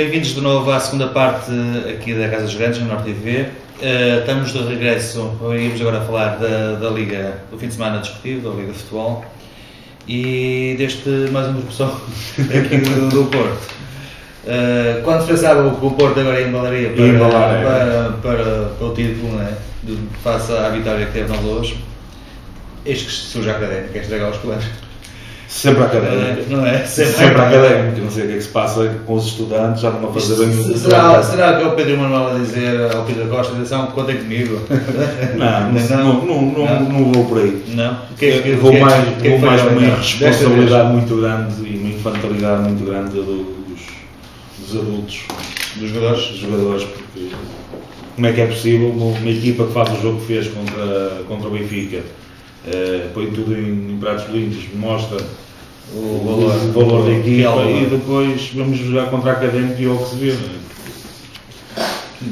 Bem-vindos de novo à segunda parte aqui da Casa dos Grandes, no Norte TV. Estamos de regresso, íamos agora falar da Liga do fim de semana desportivo, da Liga de Futebol e deste mais uma discussão aqui do Porto. Quando se pensava que o Porto agora embalaria para o título, né, face à vitória que teve nós hoje, eis que surge a Académica, quer estragar os planos. Sempre académico, não é? Sempre académico, não sei o que é que se passa com os estudantes, já não vão fazer bem o será que é o Pedro Manuel a dizer ao Pedro Costa, atenção, contem comigo? Não vou por aí. Não? Vou mais com uma responsabilidade muito grande e uma infantilidade muito grande dos adultos, dos jogadores, porque como é que é possível uma equipa que faz o jogo que fez contra o Benfica, põe tudo em pratos limpos, mostra o valor da equipa e depois vamos jogar contra a Académica e é o que se vê.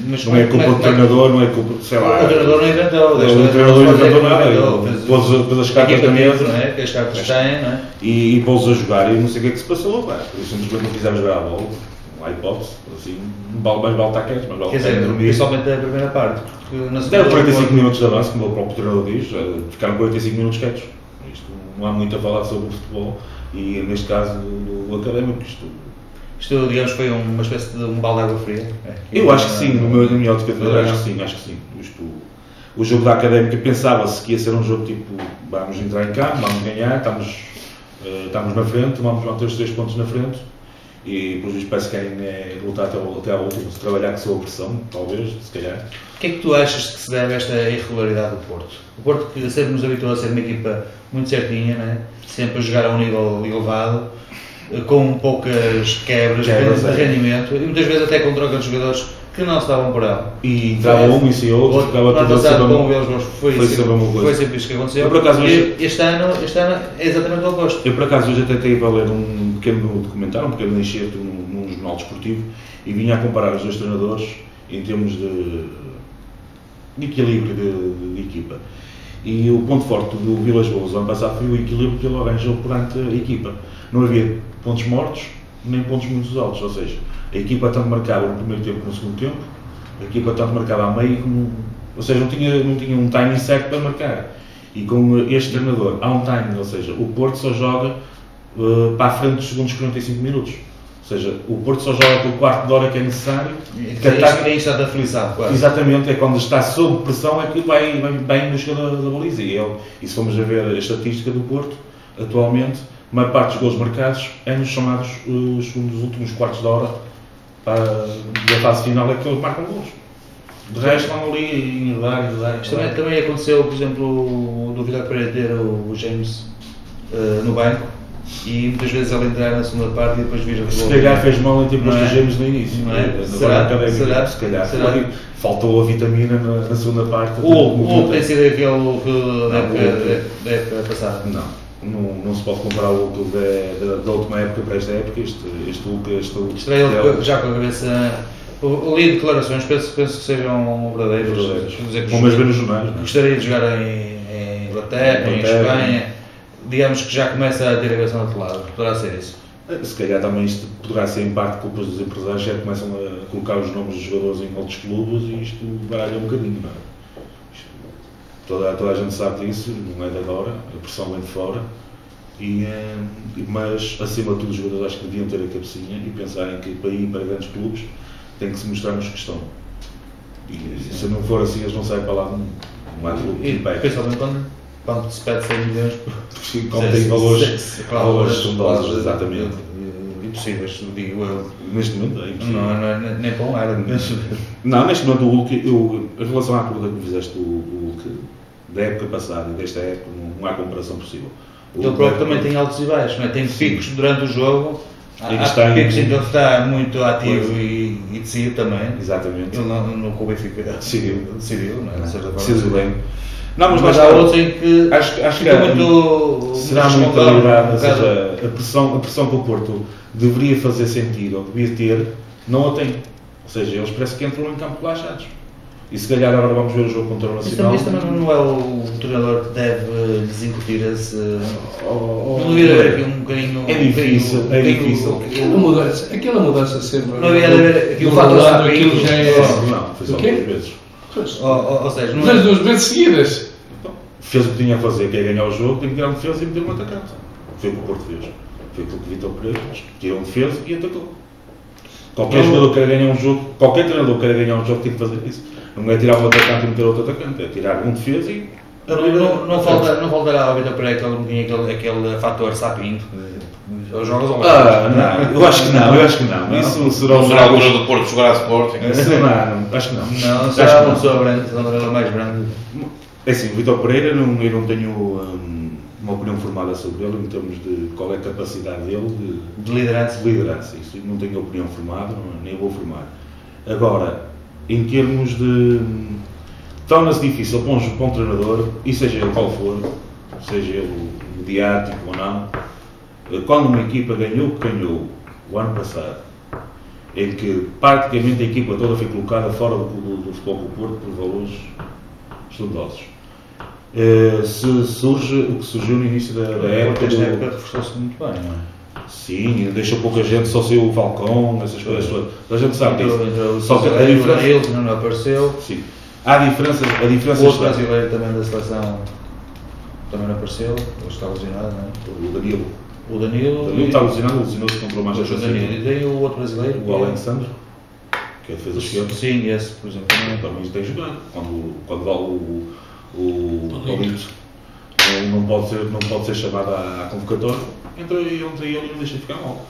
Mas não é culpa do treinador, não é culpa, sei lá. O treinador não inventou. O treinador não inventou nada. Pôs as cartas na mesa, que as cartas têm, não é? E pôs a jogar e não sei o que é que se passou. Simplesmente não quisemos jogar a bola. Não há hipótese. Assim, mais vale estar quietos, mais vale estar a dormir. Principalmente a primeira parte. Deram 45 minutos de avanço, como o próprio treinador diz, ficaram 45 minutos quietos. Isto não há muito a falar sobre o futebol e neste caso do Académico. Isto, digamos, foi uma espécie de um balde de água fria? Eu acho que sim, na minha ótica, acho que sim. O jogo da Académica pensava-se que ia ser um jogo tipo, vamos entrar em campo, vamos ganhar, estamos na frente, vamos manter os 3 pontos na frente e por isso parece que querem lutar até à última, se trabalhar com a sua pressão, talvez, se calhar. O que é que tu achas que se deve a esta irregularidade do Porto? O Porto que sempre nos habituou a ser uma equipa muito certinha, né? Sempre a jogar a um nível elevado, com poucas quebras de rendimento e muitas vezes até com troca de jogadores que não se davam por ela. E entrava um e saía outro, ficava tudo a ser foi sempre isso que aconteceu. Este ano é exatamente o oposto. Eu por acaso hoje até estive a ler um pequeno documentário, um pequeno enxerto num jornal desportivo e vinha a comparar os dois treinadores em termos de equilíbrio de equipa. E o ponto forte do Vilas Boas ano passado foi o equilíbrio que ele arranjou perante a equipa. Não havia pontos mortos, nem pontos muito altos, ou seja, a equipa tanto marcava no primeiro tempo como no segundo tempo, a equipa tanto marcava a meio como... Ou seja, não tinha um timing certo para marcar. E com este treinador há um timing, ou seja, o Porto só joga para a frente dos segundos 45 minutos. Ou seja, o Porto só joga pelo quarto de hora que é necessário. É isso da aflição, quase. Exatamente, é quando está sob pressão é que vai bem em busca da baliza. E se formos a ver a estatística do Porto, atualmente, a maior parte dos gols marcados é nos chamados os últimos quartos de hora da fase final é que eles marcam gols. De resto, vão ali em enredar. Também aconteceu, por exemplo, do Vitor Pereira ter o James no banco e muitas vezes ele entrar na segunda parte e depois vir a gol. Se calhar fez mal em ter posto o James no início. Não é? Se calhar. Faltou a vitamina na segunda parte. Ou tem sido aquele que da época passada? Não se pode comparar o Hulk da última época para esta época. Este Hulk estreia já com a cabeça. Li declarações, penso que sejam verdadeiras. Vamos ver nos jornais. Gostaria de jogar em Inglaterra, em Espanha. Digamos que já começa a ter a cabeça do lado. Poderá ser isso. Se calhar também isto poderá ser em parte culpa dos empresários, já começam a colocar os nomes dos jogadores em outros clubes e isto baralha um bocadinho, não é? Toda a gente sabe disso, não é de agora, a pressão vem de fora, mas acima de tudo os jogadores acho que deviam ter a cabecinha e pensarem que para ir para grandes clubes tem que se mostrar-nos que estão. E se não for assim eles não saem para lá, não há clube que impede. Principalmente quando se pede 100 milhões, quando tem valores sondosos, exatamente. Impossíveis, digo eu. Neste momento é impossível. Não é nem para um árabe. Não, neste momento o Hulk, em relação à pergunta que me fizeste do Hulk da época passada e desta época, não há comparação possível. Ele próprio também tem altos e baixos, não é? Tem picos durante o jogo, há picos em que ele está muito ativo e decide também. Exatamente. Ele não com o Benfica decidiu, não é? Decidiu bem. Não, mas há outros em que acho que muito será muito calibrado, ou seja, a pressão que o Porto deveria fazer sentido, ou devia ter, não a tem. Ou seja, eles parece que entram em campo relaxados. E se calhar agora vamos ver o jogo contra o Nacional. Isso também não é o treinador que deve lhes incutir esse. Não devia haver aqui um bocadinho. É difícil, é difícil. Aquela mudança sempre. Não devia haver aqui um fator fator aquilo já é. Não, foi só O quê? 2 vezes. Ou seja, não Mas 2 vezes seguidas. Fez o que tinha a fazer, que é ganhar o jogo, tem que tirar um defesa e meter um atacante. Foi o que o Porto fez. Foi aquilo que Vítor Pereira fez. Tirou um defesa e atacou. Qualquer jogador que queira ganhar um jogo, qualquer treinador que queira ganhar um jogo tem que fazer isso. Não é tirar um atacante e meter outro atacante, é tirar um defesa e. Não faltará ao Vítor Pereira aquele fator sapinto. Os jogos ao não, eu acho que não. Isso será Não será a altura do Porto jogar a Sporting? Isso não, acho que não. Não, será uma pessoa branca, será mais branca. É assim, o Vítor Pereira, eu não tenho uma opinião formada sobre ele em termos de qual é a capacidade dele De liderança. de liderança. Isso não tenho opinião formada, nem vou formar. Agora, em termos de. Torna-se difícil para um treinador, e seja ele qual for, seja ele mediático ou não, quando uma equipa ganhou o que ganhou o ano passado, em que praticamente a equipa toda foi colocada fora do Futebol do Porto por valores estrondosos. Se surge o que surgiu no início da época. Esta época reforçou-se muito bem, não é? Sim, deixou pouca gente, só saiu o Falcão, essas coisas todas. A gente sabe disso. Só que a diferença não apareceu. Sim. Há diferenças. O outro brasileiro também da seleção também não apareceu. Ele está lesionado, não é? O Danilo. O Danilo está lesionado, lesionou-se contra o Manchester City. E tem o outro brasileiro. O Alexandre, que é a defesa esquerda. Sim, esse, por exemplo. Também tem jogado. Quando vale o Paulito não pode ser chamado à convocatória, entra ele e não deixa de ficar mal.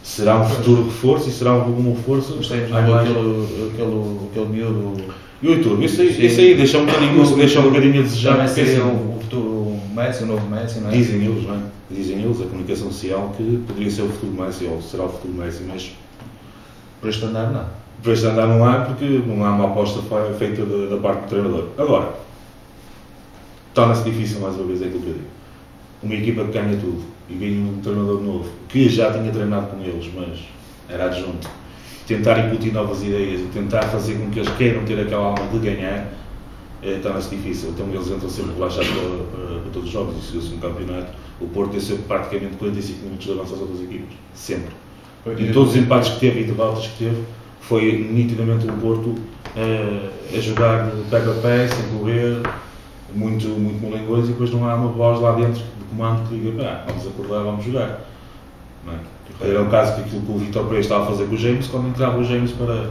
Será um futuro reforço e será um reforço. Mas temos aquele miúdo. E o YouTube, isso aí deixa um bocadinho a desejar. Também seria o futuro Messi, o novo Messi, não é? Dizem eles, não é? Dizem eles, a comunicação social, que poderia ser o futuro Messi ou será o futuro Messi, mas por este andar não. Por este andar não há, porque não há uma aposta feita da parte do treinador. Agora, torna-se difícil mais uma vez aquilo que eu digo. Uma equipa que ganha tudo e vem um treinador novo, que já tinha treinado com eles, mas era adjunto, tentar incutir novas ideias e tentar fazer com que eles queiram ter aquela alma de ganhar, torna-se difícil. Então eles entram sempre relaxados para todos os jogos. E se um campeonato, o Porto tem sempre praticamente 45 minutos de avanço às outras equipas. Sempre. Em todos os empates que teve e derrotas que teve, foi nitidamente o Porto a jogar de pé a pé, sem correr, muito molengões, e depois não há uma voz lá dentro de comando que diga, vamos acordar, vamos jogar. Não é? Era o caso que aquilo que o Vítor Pereira estava a fazer com o James, quando entrava o James para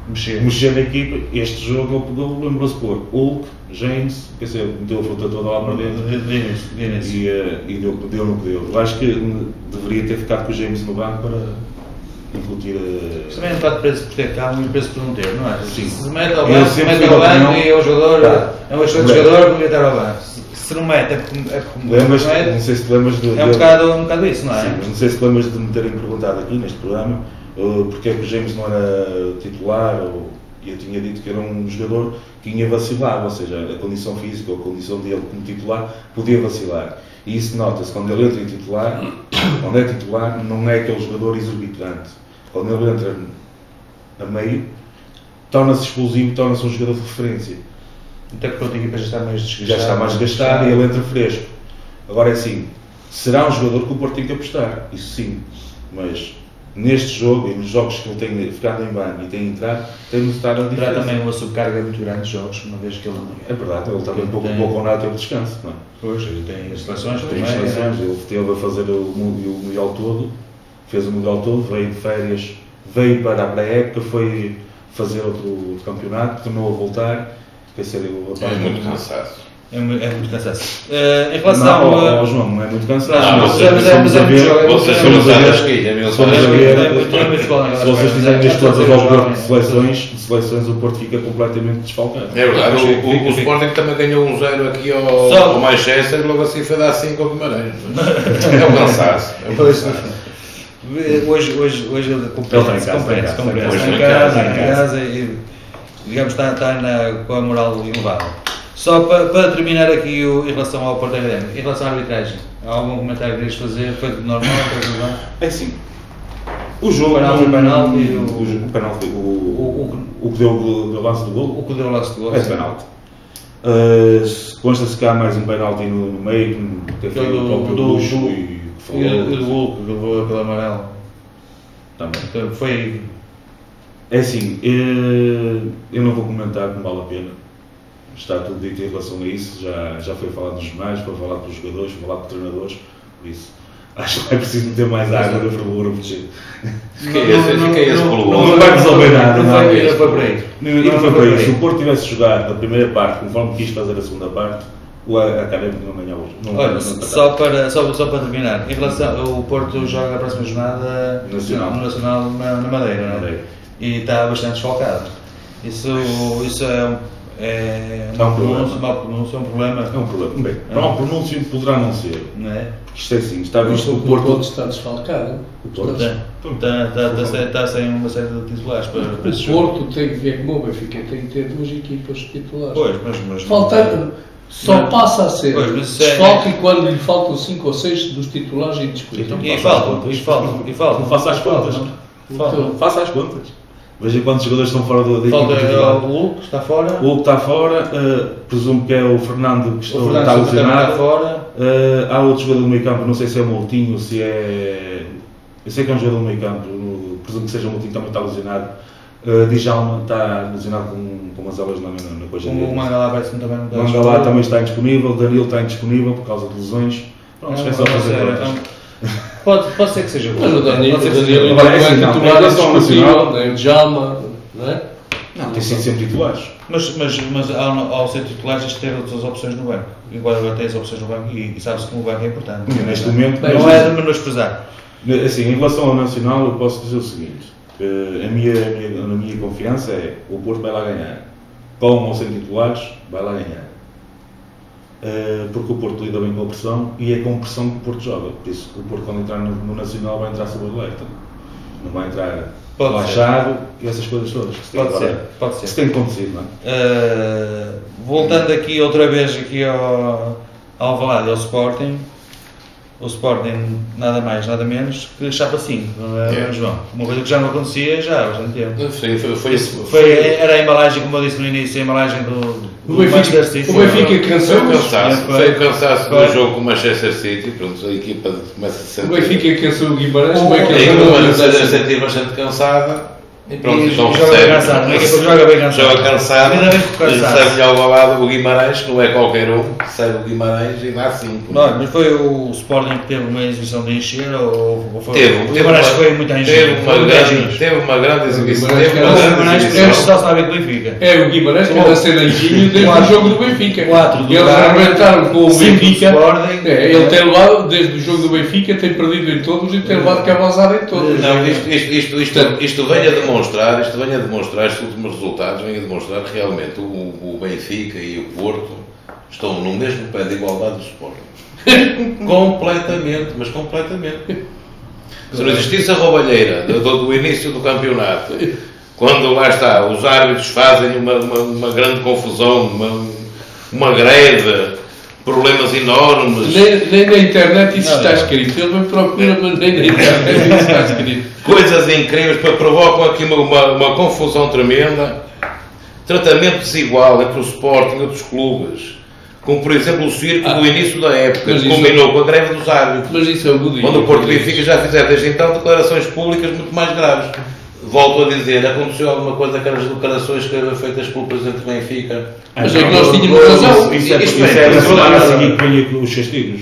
mexer na equipa. Este jogo ele pegou, lembrou-se de pôr Hulk, James, quer dizer, meteu a fruta toda lá para dentro e deu no que deu. Eu acho que deveria ter ficado com o James no banco para incutir a... Também é um bocado preso por ter cá, muito preso por não ter, não é? Sim. Se mete ao banco e o jogador é um excelente jogador, não devia estar ao banco. Se não mete, é como lembras, não sei se te lembras de... É um bocado isso, não é? Sim, não sei se te lembras de me terem perguntado aqui neste programa porque é que o James não era titular, e eu tinha dito que era um jogador que ia vacilar, ou seja, a condição física ou a condição dele como titular podia vacilar. E isso nota-se quando ele entra em titular, quando é titular, não é aquele jogador exorbitante. Quando ele entra a meio, torna-se explosivo, torna-se um jogador de referência. Até porque a outra equipa já está mais desgastada e ele entra fresco. Agora é assim, será um jogador que o Porto tem que apostar, isso sim, mas neste jogo e nos jogos que ele tem ficado em banho e tem entrado, tem de estar a diferença. Terá também uma subcarga muito grande de jogos, uma vez que ele... É verdade, ele também pouco ou nada teve descanso, não é? Pois, ele tem as seleções, ele teve a fazer o Mundial todo, fez o Mundial todo, veio de férias, veio para a pré-época, foi fazer outro campeonato, tornou a voltar. É muito cansaço. É muito cansaço. Em relação ao João, não é muito cansaço. Vocês são usadas aqui, se vocês fizerem as contas ao Porto de seleções, o Porto fica completamente desfalcado. É verdade, o Sporting também ganhou 1-0 aqui ao Manchester e logo assim foi dar 5 ao Guimarães. É um cansaço. Hoje ele compreende-se em casa e, digamos, está com a moral elevada. Só para terminar aqui em relação ao Porto Académico, em relação à arbitragem, há algum comentário que queres fazer? Foi normal? É assim, O jogo, o penalti, o que deu o lance do gol. O que deu o lance do gol. É penalti. Consta-se que há mais um penalti no meio, que foi o próprio Luxo e do Hulk, que levou pelo amarelo. Também. Então, foi. É assim, eu não vou comentar, não vale a pena. Está tudo dito em relação a isso. Já foi falado nos jornais, foi falado pelos jogadores, foi falado pelos treinadores. Por isso, acho que é preciso meter mais água no fervor. Fiquei esse pelo Não vai resolver nada. Não foi por aí. Não foi por aí. Se o Porto tivesse jogado a primeira parte conforme quis fazer a segunda parte, o Académico não ganhava hoje. Olha, só para terminar, em relação o Porto joga a próxima jornada no Nacional na Madeira, não é? E está bastante desfalcado. Isso é mau pronúncio, é um problema. É um problema. Bem, mau pronúncio poderá não ser. Não é? Porque isto é assim, está visto O Porto está desfalcado. O Porto Está sem uma série de titulares para esse O jogo. Porto tem que ver como o Benfica tem que ter duas equipas titulares. Pois, mas Faltando, só passa a ser pois, mas desfalque quando lhe faltam 5 ou 6 dos titulares indiscutíveis. E faltam. Não faça as contas. Então, Faça as contas. Veja quantos jogadores estão fora da equipa Falta titular. o Hulk, está fora. O Hulk está fora, presumo que é o Fernando que está Fernando lesionado. está fora. Há outro jogador do meio campo, não sei se é o Moutinho, se é. Eu sei que é um jogador do meio campo, presumo que seja o Moutinho, também está lesionado. Djalma está lesionado com umas aulas na coxa dele. O Mangalá parece que também não está. O Mangalá também está indisponível, Danilo está indisponível por causa de lesões. Pronto, é só fazer contas. Pode ser que seja bom. mas o Danilo Não não é é titular nacional. indiscutível, nem o Djalma, não é? Não, tem sido sempre titulares. Mas ao ser titulares, tens de ter outras opções no banco. Igual agora tens opções no banco e sabes que o banco é importante. Neste momento, Não é de menosprezar. assim, em relação ao Nacional, eu posso dizer o seguinte: a minha confiança é o Porto vai lá ganhar. Com ou sem titulares, vai lá ganhar. Porque o Porto lida bem com a pressão e é com pressão que o Porto joga. Por isso, o Porto, quando entrar no Nacional, vai entrar sob alerta. Não vai entrar relaxado e essas coisas todas. Pode ser. Isso tem acontecido, não é? Voltando aqui outra vez aqui ao Alvalade e ao Sporting. O Sporting nada mais, nada menos que chapa 5, não é, João? Uma coisa que já não acontecia já há bastante tempo. Era a embalagem, como eu disse no início, a embalagem do Manchester City. O Benfica cansou. Foi o cansaço do jogo com o Manchester City, pronto, a equipa começa a se O sentir. Benfica cansou o Guimarães, A equipa começa a se sentir bastante cansada. E pronto, então joga bem cansado. Joga cansado. Sai melhor ao lado o Guimarães, que não é qualquer um, sai o Guimarães e dá 5. Não, mas foi o Sporting que teve uma exibição de encher ou foi? O Guimarães foi muito a encher. Teve uma grande exibição. O Guimarães só sabe que Benfica. É o Guimarães que anda a ser anjinho desde o jogo do Benfica. 4 do Eles arrebentaram com o Benfica. Ele tem levado, desde o jogo do Benfica, tem perdido em todos e tem levado cabazada em todos. Não, isto vem a demonstrar, estes últimos resultados vêm a demonstrar que realmente o Benfica e o Porto estão no mesmo pé de igualdade do Sporting. Completamente, mas completamente. Se não existisse a roubalheira do início do campeonato, quando lá está, os árbitros fazem uma grande confusão, uma greve, problemas enormes. Nem na internet isso está escrito. Ele me procura, mas nem na internet isso está escrito. Coisas incríveis que provocam aqui uma confusão tremenda. Tratamento desigual entre o Sporting e outros clubes. Como, por exemplo, o Circo do início da época, que combinou com a greve dos árbitros. Mas isso é o budismo. Quando o Porto e Benfica já fizeram desde então declarações públicas muito mais graves. Volto a dizer, aconteceu alguma coisa que as declarações que eram feitas pelo Presidente do Benfica. Mas é que nós tínhamos razão. Isso é a semana a seguir que venha os castigos.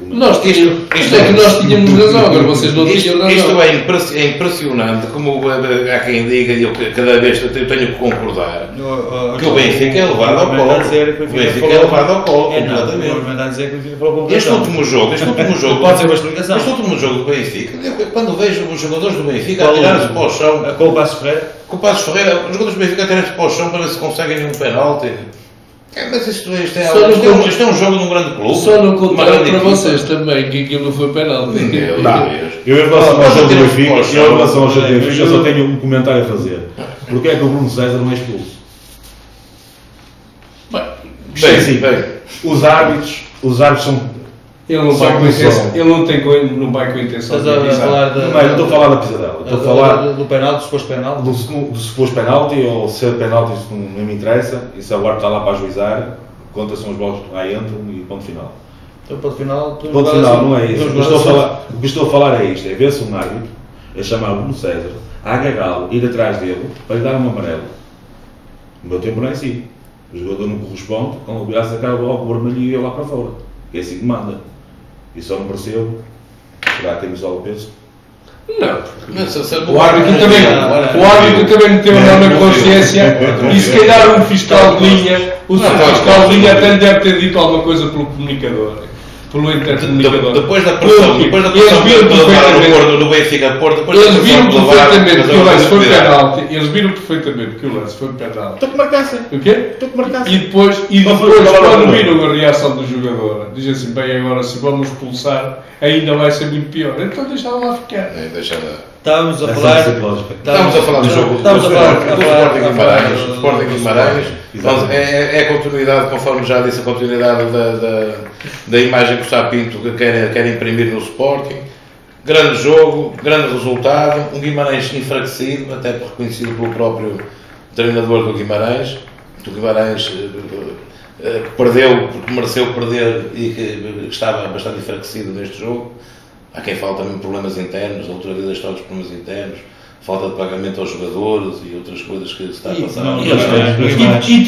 Isto é que nós tínhamos razão, agora vocês não tinham razão. Isto é impressionante, como há quem diga, e eu cada vez eu tenho que concordar, que o Benfica é levado ao colo. O Benfica é levado ao colo, completamente. Este último jogo, pode ser uma explicação. Este último jogo do Benfica, quando vejo os jogadores do Benfica a tirar-se para o chão, com o Passos Ferreira, os jogadores do Benfica a tirar-se para o chão para ver se conseguem um penalti. Mas isto é um jogo num grande clube. Só não contaram para vocês também que aquilo não foi penalti. Eu em relação ao jogo do Benfica, eu só tenho um comentário a fazer. Porquê é que o Bruno César não é expulso? Bem. Os árbitros são Ele não vai com intenção. Ele não vai com intenção de falar não estou a falar da pisadela. Estou a falar do penalti, do suposto penalti. Do suposto penalti, ou ser penalti, isso não me interessa. E se a guarda está lá para ajuizar, conta são os bolas que lá entram e ponto final. Então, ponto final, não é isso. O que estou a falar é isto: é ver-se um árbitro, é chamar o Bruno César, a agarrá-lo, ir atrás dele, para lhe dar um amarelo. O meu tempo não é assim. O jogador não corresponde, quando o virar sacar logo o vermelho e ir lá para fora. É assim que manda. E só não percebo. Será que temos só o peso? Não, o árbitro também meteu na consciência e se calhar um fiscal de linha, até lhe deve ter dito alguma coisa pelo comunicador. Pelo intercomunicador. Depois da pressão do Benfica Porto, eles viram perfeitamente que o lance foi penalti. Eles viram perfeitamente que o lance foi penalti. Estou que marcassem. O quê? Estou que marcassem. E depois quando viram a reação do jogador, dizem assim: bem, agora se vamos expulsar, ainda vai ser muito pior. Então deixaram lá ficar. Estávamos a falar do jogo. Estávamos a falar do Sporting Guimarães. É a continuidade, conforme já disse, a continuidade da imagem que o Sapinto quer imprimir no Sporting. Grande jogo, grande resultado. Um Guimarães enfraquecido, até reconhecido pelo próprio treinador do Guimarães. O Guimarães perdeu porque mereceu perder e que estava bastante enfraquecido neste jogo. Há quem fale também de problemas internos, a outra vez a história dos problemas internos, falta de pagamento aos jogadores e outras coisas que se está a passar. E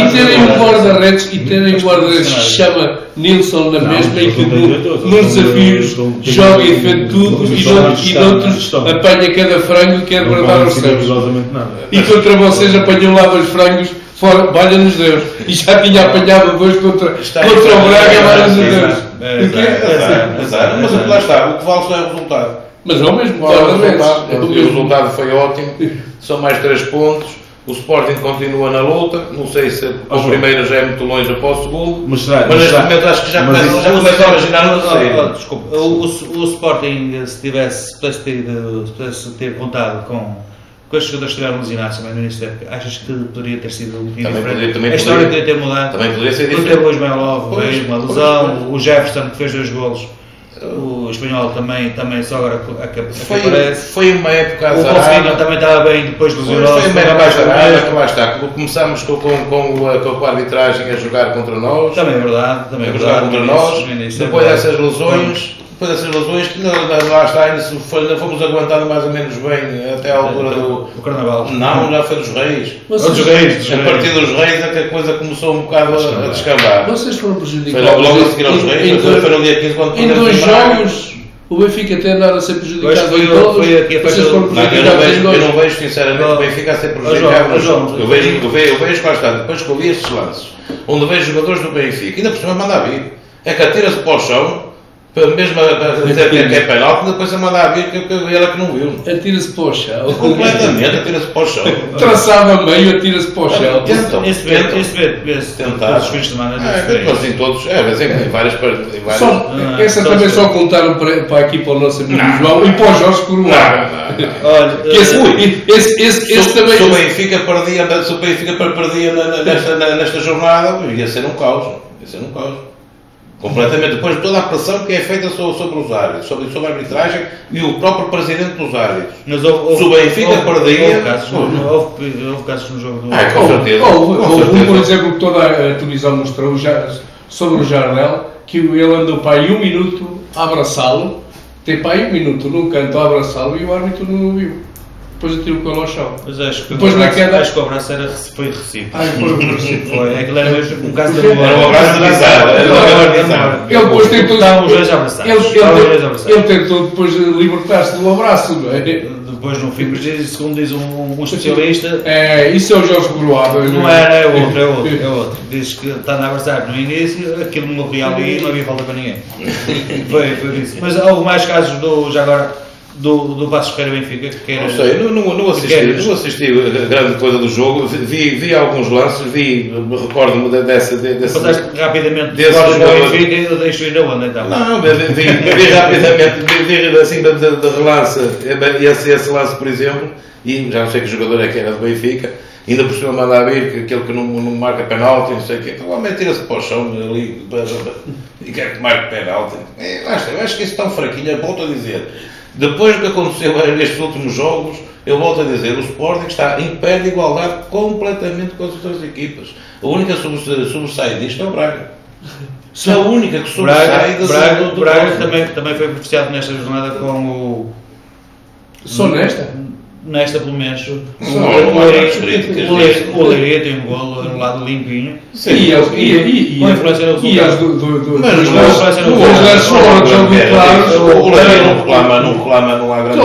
terem um guarda-redes que se chama Nilson na mesma e que nos desafios joga e fez tudo e noutros apanha cada frango e quer guardar os seus. E contra vocês apanham lá 2 frangos. Fora, valha-nos Deus. E já tinha apanhado 2 contra o Braga, valha-nos Deus. Mas lá está, o que vale só é o resultado. Mas é o mesmo resultado. O resultado foi ótimo. São mais 3 pontos. O Sporting continua na luta. Não sei se o primeiro já é muito longe após o segundo. Mas neste momento acho que já começa a imaginar o terceiro. Desculpa, o Sporting, se pudesse ter contado com os jogadores que estiveram lesionados também no início da época, achas que poderia ter sido um bocadinho diferente? A história poderia ter mudado. Também poderia ser diferente. Porque depois veio uma lesão, o Jefferson que fez 2 golos, o Espanhol também só agora aparece. Foi uma época azarada. O Rafinha também estava bem, depois lesionou-se. Foi uma época azarada, que lá está. Começámos com a arbitragem a jogar contra nós. Também é verdade. A jogar contra nós. Depois dessas lesões... Depois dessas lesões, que lá está, ainda fomos aguentando mais ou menos bem até à altura do Carnaval. Não, já foi dos Reis. Dos Reis. A partir dos Reis é que a coisa começou um bocado a descambar. Vocês foram prejudicados. Foi logo a seguir aos Reis, foi no dia 15 quando em 2 jogos o Benfica tem andado a ser prejudicado em todos. Vocês foram prejudicados em 2. Eu não vejo sinceramente o Benfica a ser prejudicado nos jogos. Eu vejo lá está, depois que eu vi estes lances, onde vejo jogadores do Benfica, ainda por cima manda a vir. É que atira-se para o chão. Mesmo a dizer que é penalti, depois a mandar a vir que ele que não viu. Atira-se para o chão. Completamente, atira-se para o chão. Traçava meio, atira-se para o chão. Esse tentar. Os fins de semana. Mas em todos, em várias partes. Essa também só contaram para aqui para o nosso amigo João e para o Jorge Coroado. Olha, esse também. Se o Benfica perdia nesta jornada, ia ser um caos. Completamente, depois de toda a pressão que é feita sobre os árbitros, sobre a arbitragem e o próprio presidente dos árbitros. Mas se o Benfica perdia... Houve casos no jogo do... com certeza. Houve, por exemplo, que toda a televisão mostrou sobre o Jardel, que ele andou para aí 1 minuto a abraçá-lo, tem para aí 1 minuto num canto a abraçá-lo e o árbitro não o viu. Depois atirou com ele ao chão. Mas acho que depois o abraço foi recíproco. Foi. Aquilo era mesmo um caso de amor. Era um abraço bizarro. Ele depois tentou... Estavam os dois abraçados. Ele tentou depois libertar-se do abraço, não é? Depois no fim, segundo diz um especialista... Isso é o Jorge Coroado. Não era, é outro. Diz que está a abraçar no início, aquilo morria ali e não havia falta para ninguém. Foi isso. Mas houve mais casos já agora... Do Passos Ferreira Benfica que era... Não sei, não assisti a grande coisa do jogo, vi alguns lances, recordo-me desse passaste rapidamente desse jogador... Benfica e eu deixo ir aonde então? Não, vi rapidamente, vi assim de relance esse lance, por exemplo, e já não sei que jogador é que era do Benfica, Ainda por cima manda a vir que aquele que não marca penalti, não sei o quê. Então o homem tira-se para o chão ali e quer que marque penalti. Eu acho que isso é tão fraquinho. Volto a dizer, depois do que aconteceu nestes últimos jogos, eu volto a dizer, o Sporting está em pé de igualdade completamente com as outras equipas. A única que sobressai disto é o Braga. Só a única que sobressai do Braga também foi beneficiado nesta jornada com o... Só nesta? Nesta, pelo menos, o Leiria tem um golo anulado limpinho. Sim, com influência no resultado. Mas os gols foram jogo claro. O Leiria não reclama, não há grande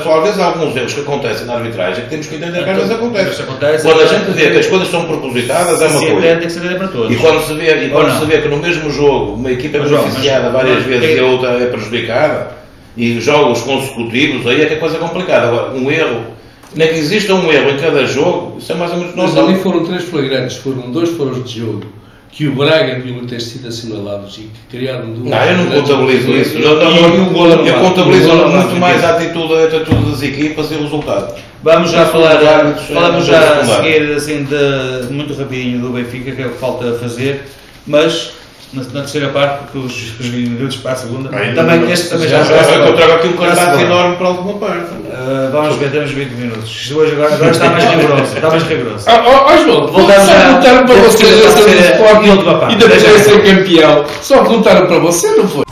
só às vezes há alguns erros que acontecem na arbitragem que temos que entender que às vezes acontece. Quando a gente vê que as coisas são propositadas, é uma coisa. Tem que ser para todos. E quando se vê que no mesmo jogo uma equipa é beneficiada várias vezes e a outra é prejudicada, e jogos consecutivos, aí é que a coisa é complicada. Agora, um erro, nem que exista um erro em cada jogo, isso é mais ou menos normal. Mas ali foram 3 flagrantes, dois foram de jogo, que o Braga deviam ter sido assinalados e que criaram duas. Não, eu não contabilizo isso. Eu contabilizo muito mais a atitude das equipas e o resultado. Vamos já falamos já a seguir, assim, muito rapidinho do Benfica, que é o que falta fazer, mas... Na terceira parte, porque os minutos para a segunda. Este também já eu trago aqui um cartaz enorme para alguma parte. Vamos ver, temos 20 minutos. Hoje agora está mais rigoroso. João, voltaram para vocês a ser do Sporting e depois a ser campeão. Só voltaram para você, não foi?